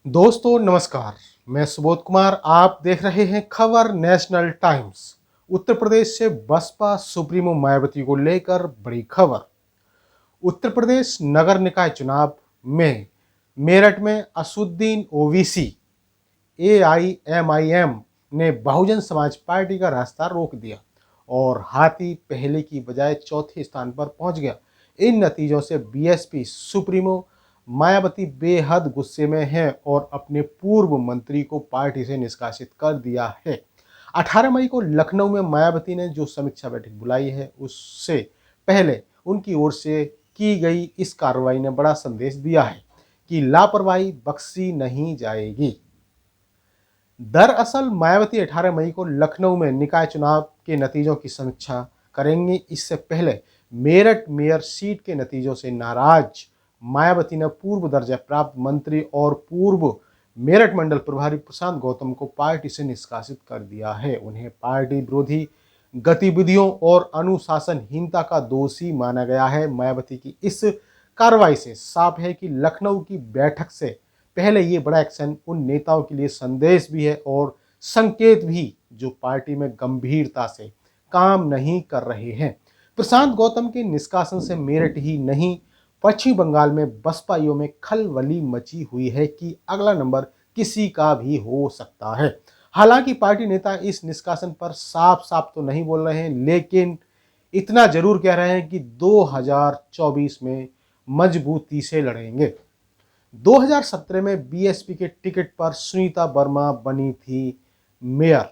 दोस्तों नमस्कार। मैं सुबोध कुमार, आप देख रहे हैं खबर नेशनल टाइम्स। उत्तर प्रदेश से बसपा सुप्रीमो मायावती को लेकर बड़ी खबर। उत्तर प्रदेश नगर निकाय चुनाव में मेरठ में असुद्दीन ओवैसी एआईएमआईएम ने बहुजन समाज पार्टी का रास्ता रोक दिया और हाथी पहले की बजाय चौथे स्थान पर पहुंच गया। इन नतीजों से बीएसपी सुप्रीमो मायावती बेहद गुस्से में हैं और अपने पूर्व मंत्री को पार्टी से निष्कासित कर दिया है। 18 मई को लखनऊ में मायावती ने जो समीक्षा बैठक बुलाई है, उससे पहले उनकी ओर से की गई इस कार्रवाई ने बड़ा संदेश दिया है कि लापरवाही बख्शी नहीं जाएगी। दरअसल मायावती 18 मई को लखनऊ में निकाय चुनाव के नतीजों की समीक्षा करेंगी। इससे पहले मेरठ मेयर सीट के नतीजों से नाराज मायावती ने पूर्व दर्जा प्राप्त मंत्री और पूर्व मेरठ मंडल प्रभारी प्रशांत गौतम को पार्टी से निष्कासित कर दिया है। उन्हें पार्टी विरोधी गतिविधियों और अनुशासनहीनता का दोषी माना गया है। मायावती की इस कार्रवाई से साफ है कि लखनऊ की बैठक से पहले ये बड़ा एक्शन उन नेताओं के लिए संदेश भी है और संकेत भी, जो पार्टी में गंभीरता से काम नहीं कर रहे हैं। प्रशांत गौतम के निष्कासन से मेरठ ही नहीं, पश्चिम बंगाल में बसपाइयों में खलबली मची हुई है कि अगला नंबर किसी का भी हो सकता है। हालांकि पार्टी नेता इस निष्कासन पर साफ साफ तो नहीं बोल रहे हैं, लेकिन इतना जरूर कह रहे हैं कि 2024 में मजबूती से लड़ेंगे। 2017 में बीएसपी के टिकट पर सुनीता वर्मा बनी थी मेयर।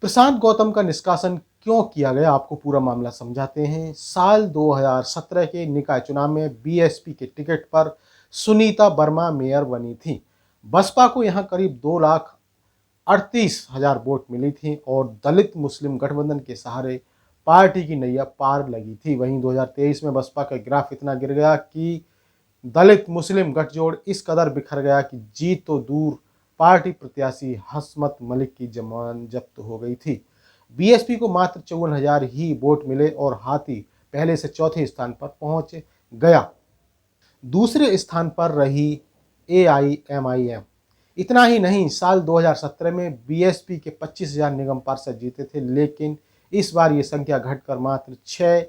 प्रशांत गौतम का निष्कासन क्यों किया गया, आपको पूरा मामला समझाते हैं। साल 2017 के निकाय चुनाव में बीएसपी के टिकट पर सुनीता वर्मा मेयर बनी थी। बसपा को यहां करीब 2,38,000 वोट मिली थी और दलित मुस्लिम गठबंधन के सहारे पार्टी की नैया पार लगी थी। वहीं 2023 में बसपा का ग्राफ इतना गिर गया कि दलित मुस्लिम गठजोड़ इस कदर बिखर गया कि जीत तो दूर, पार्टी प्रत्याशी हसमत मलिक की जमान जब्त हो गई थी। बीएसपी को मात्र 54,000 ही वोट मिले और हाथी पहले से चौथे स्थान पर पहुंच गया। दूसरे स्थान पर रही एआईएमआईएम। इतना ही नहीं, साल 2017 में बीएसपी के 25,000 निगम पार्षद जीते थे, लेकिन इस बार ये संख्या घटकर मात्र 6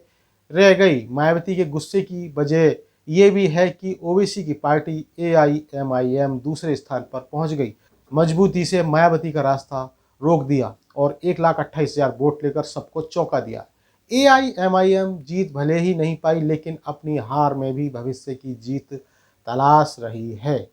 रह गई। मायावती के गुस्से की वजह ये भी है कि ओवैसी की पार्टी एआईएमआईएम दूसरे स्थान पर पहुंच गई। मजबूती से मायावती का रास्ता रोक दिया और 1,28,000 वोट लेकर सबको चौंका दिया। एआईएमआईएम जीत भले ही नहीं पाई, लेकिन अपनी हार में भी भविष्य की जीत तलाश रही है।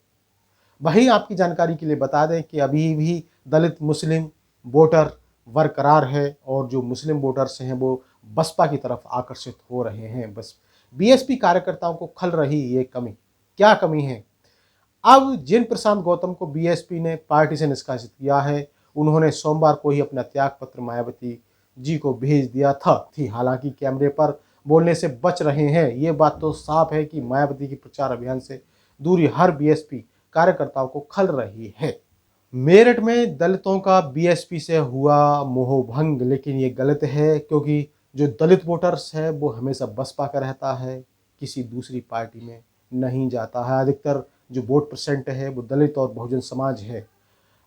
वहीं आपकी जानकारी के लिए बता दें कि अभी भी दलित मुस्लिम वोटर बरकरार है और जो मुस्लिम वोटर्स हैं वो बसपा की तरफ आकर्षित हो रहे हैं। बस बीएसपी कार्यकर्ताओं को खल रही ये कमी, क्या कमी है? अब जिन प्रशांत गौतम को बीएसपी ने पार्टी से निष्कासित किया है, उन्होंने सोमवार को ही अपना त्याग पत्र मायावती जी को भेज दिया था। हालांकि कैमरे पर बोलने से बच रहे हैं। ये बात तो साफ है कि मायावती की प्रचार अभियान से दूरी हर बीएसपी कार्यकर्ताओं को खल रही है। मेरठ में दलितों का बीएसपी से हुआ मोहभंग, लेकिन ये गलत है, क्योंकि जो दलित वोटर्स है वो हमेशा बसपा का रहता है, किसी दूसरी पार्टी में नहीं जाता है। अधिकतर जो वोट परसेंट है वो दलित और बहुजन समाज है।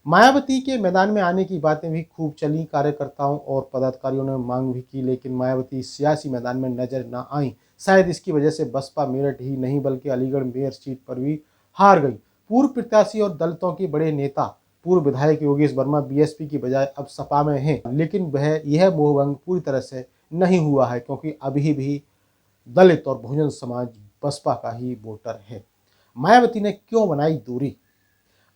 मायावती के मैदान में आने की बातें भी खूब चली, कार्यकर्ताओं और पदाधिकारियों ने मांग भी की, लेकिन मायावती सियासी मैदान में नजर न आई। शायद इसकी वजह से बसपा मेरठ ही नहीं बल्कि अलीगढ़ मेयर सीट पर भी हार गई। पूर्व प्रत्याशी और दलितों के बड़े नेता पूर्व विधायक योगेश वर्मा बीएसपी की बजाय अब सपा में हैं, लेकिन वह यह मोहभंग पूरी तरह से नहीं हुआ है, क्योंकि अभी भी दलित और बहुजन समाज बसपा का ही वोटर है। मायावती ने क्यों बनाई दूरी?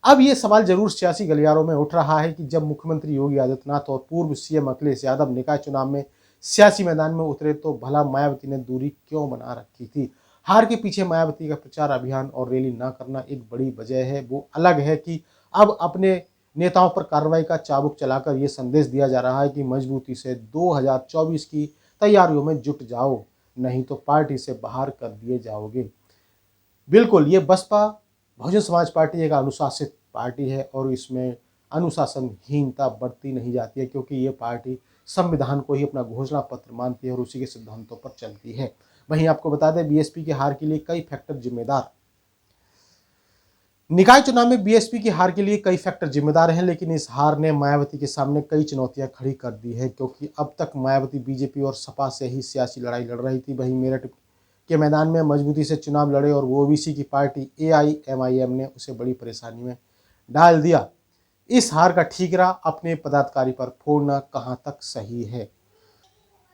अब ये सवाल जरूर सियासी गलियारों में उठ रहा है कि जब मुख्यमंत्री योगी आदित्यनाथ और पूर्व सीएम अखिलेश यादव निकाय चुनाव में सियासी मैदान में उतरे, तो भला मायावती ने दूरी क्यों बना रखी थी? हार के पीछे मायावती का प्रचार अभियान और रैली न करना एक बड़ी वजह है। वो अलग है कि अब अपने नेताओं पर कार्रवाई का चाबुक चलाकर ये संदेश दिया जा रहा है कि मजबूती से 2024 की तैयारियों में जुट जाओ, नहीं तो पार्टी से बाहर कर दिए जाओगे। बिल्कुल, ये बसपा बहुजन समाज पार्टी एक अनुशासित पार्टी है और इसमें अनुशासनहीनता बरती नहीं जाती है, क्योंकि ये पार्टी संविधान को ही अपना घोषणा पत्र मानती है और उसी के सिद्धांतों पर चलती है। वहीं आपको बता दें, बीएसपी के हार के लिए कई फैक्टर जिम्मेदार। निकाय चुनाव में बीएसपी की हार के लिए कई फैक्टर जिम्मेदार हैं, लेकिन इस हार ने मायावती के सामने कई चुनौतियां खड़ी कर दी है, क्योंकि अब तक मायावती बीजेपी और सपा से ही सियासी लड़ाई लड़ रही थी। वहीं मेरठ के मैदान में मजबूती से चुनाव लड़े और ओबीसी की पार्टी एआईएमआईएम ने उसे बड़ी परेशानी में डाल दिया। इस हार का ठीकरा अपने पदाधिकारी पर फोड़ना कहां तक सही है?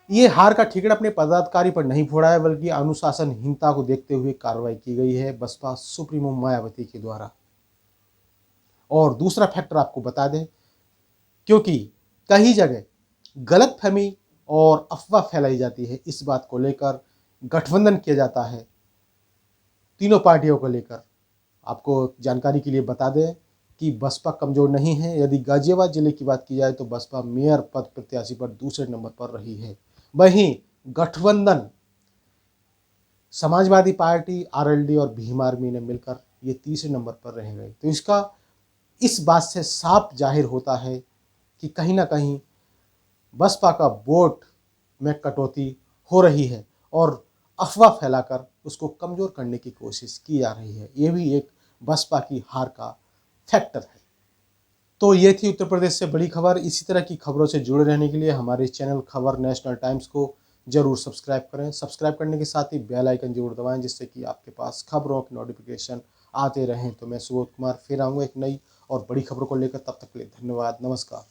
ये हार का ठीकरा अपने पदाधिकारी पर नहीं फोड़ा है, बल्कि अनुशासनहीनता को देखते हुए कार्रवाई की गई है बसपा सुप्रीमो मायावती के द्वारा। और दूसरा फैक्टर आपको बता दें, क्योंकि कई जगह गलतफहमी और अफवाह फैलाई जाती है, इस बात को लेकर गठबंधन किया जाता है तीनों पार्टियों को लेकर। आपको जानकारी के लिए बता दें कि बसपा कमजोर नहीं है। यदि गाजियाबाद जिले की बात की जाए तो बसपा मेयर पद प्रत्याशी पर दूसरे नंबर पर रही है। वहीं गठबंधन समाजवादी पार्टी, आरएलडी और भीम आर्मी ने मिलकर ये तीसरे नंबर पर रह गए। तो इसका इस बात से साफ जाहिर होता है कि कहीं ना कहीं बसपा का वोट में कटौती हो रही है और अफवाह फैलाकर उसको कमज़ोर करने की कोशिश की जा रही है। ये भी एक बसपा की हार का फैक्टर है। तो ये थी उत्तर प्रदेश से बड़ी खबर। इसी तरह की खबरों से जुड़े रहने के लिए हमारे चैनल खबर नेशनल टाइम्स को जरूर सब्सक्राइब करें। सब्सक्राइब करने के साथ ही बेल आइकन जरूर दबाएं, जिससे कि आपके पास खबरों की नोटिफिकेशन आते रहें। तो मैं सुबोध कुमार फिर आऊँगा एक नई और बड़ी खबरों को लेकर। तब तक के लिए धन्यवाद, नमस्कार।